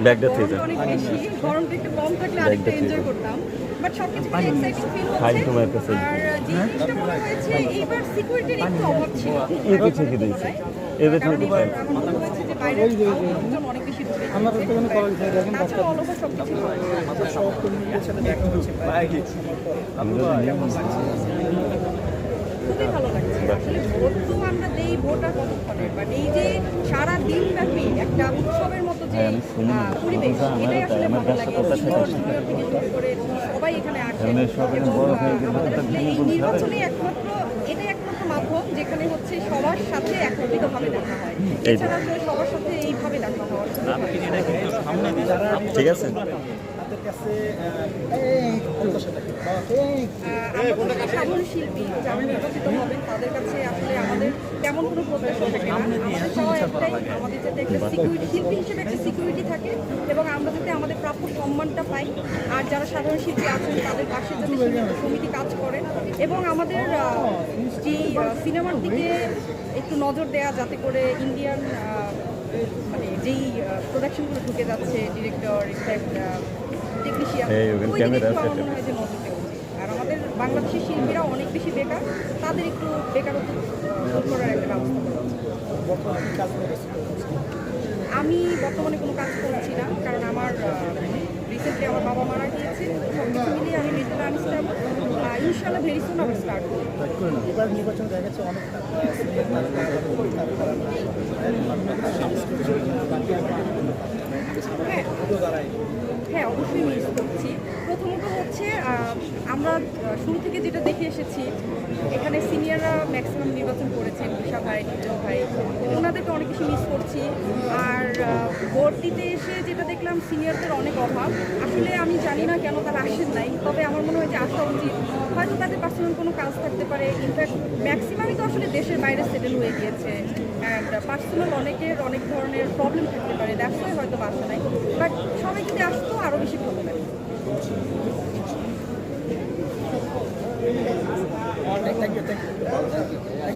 ব্যাগটা থেকে অনেক বেশি গরমটা একটু কম থাকলে আরেকটু এনজয় করতাম, বাট সবকিছু মিলে এক্সাইটিং ফিল হচ্ছে। আর যে জিনিসটা মনে হয়েছে এইবার সিকিউরিটির একটু অভাব ছিল এবে থেকে দিয়েছে, এবে থেকে আমার মনে হয়েছে যে বাইরে লোকজন অনেক বেশি ঢুকে তাছাড়া অল ওভার সবকিছু খুবই ভালো লাগছে। আসলে ভোট তো আমরা দেই, ভোট আর কতক্ষণের, বাট এই যে সারা দিন ব্যাপী একটা উৎসবের মতো যে পরিবেশ, এটাই আসলে ভালো লাগে। থেকে শুরু করে সবাই এখানে আসে এবং আমাদের আসলে এই নির্বাচনে এটাই একমাত্র মাধ্যম যেখানে হচ্ছে সবার সাথে একত্রিতভাবে দেখা হয়। এছাড়া আসলে সবার সাথে এইভাবে দেখা হয়। ঠিক আছে। সাধারণ শিল্পী যারা নির্বাচিত হবেন তাদের কাছে আসলে আমাদের তেমন কোনো প্রত্যাশা থাকে না। আমাদের চাওয়া একটাই, আমাদের যাতে একটা সিকিউরিটি, শিল্পী হিসেবে একটা সিকিউরিটি থাকে এবং আমরা যাতে আমাদের প্রাপ্য সম্মানটা পাই। আর যারা সাধারণ শিল্পী আছেন তাদের পাশে যাতে শিল্পী সমিতি কাজ করে এবং আমাদের যে সিনেমার দিকে একটু নজর দেয়া, যাতে করে ইন্ডিয়ান মানে যেই প্রোডাকশনগুলো ঢুকে যাচ্ছে, ডিরেক্টর, ইনফ্যাক্ট টেকনিশিয়ান, ওই দিকে একটু আমার মনে হয় যে নজর দেওয়া উচিত। আর আমাদের বাংলাদেশের শিল্পীরা অনেক বেশি বেকার, তাদের একটু বেকারত্ব দূর করার একটা ব্যবস্থা করা উচিত। আমি বর্তমানে কোনো কাজ করছি না, কারণ আমার রিসেন্টলি আমার বাবা মারা গিয়েছে। সব কিছু মিলিয়ে আমি মেন্টালি আনস্টেবল। ইনশাআল্লাহ ভেরি সুন আবার স্টার্ট করব। এবার নির্বাচন দেখা গেছে অনেক হ্যাঁ, অবশ্যই মিস করছি। প্রথমত হচ্ছে আমরা শুরু থেকে যেটা দেখে এসেছি, এখানে সিনিয়ররা ম্যাক্সিমাম নির্বাচন করেছেন, ঈশা ভাই, নির্জন ভাই, ওনাদেরকে অনেক বেশি মিস করছি। আর ভোট দিতে এসে যেটা দেখলাম, সিনিয়রদের অনেক অভাব। আসলে আমি জানি না কেন তারা আসেন নাই, তবে আমার মনে হয় যে আসা উচিত। হয়তো তাদের পার্সোনাল কোনো কাজ থাকতে পারে, ইনফ্যাক্ট ম্যাক্সিমামই তো আসলে দেশের বাইরে সেটেল হয়ে গিয়েছে, অ্যান্ড পার্সোনাল অনেক ধরনের প্রবলেম থাকতে পারে, দ্যাটস ওয়াই হয়তো আসা নাই। বাট সবাই যদি আসতো আরও বেশি ভালো লাগে। Thank you.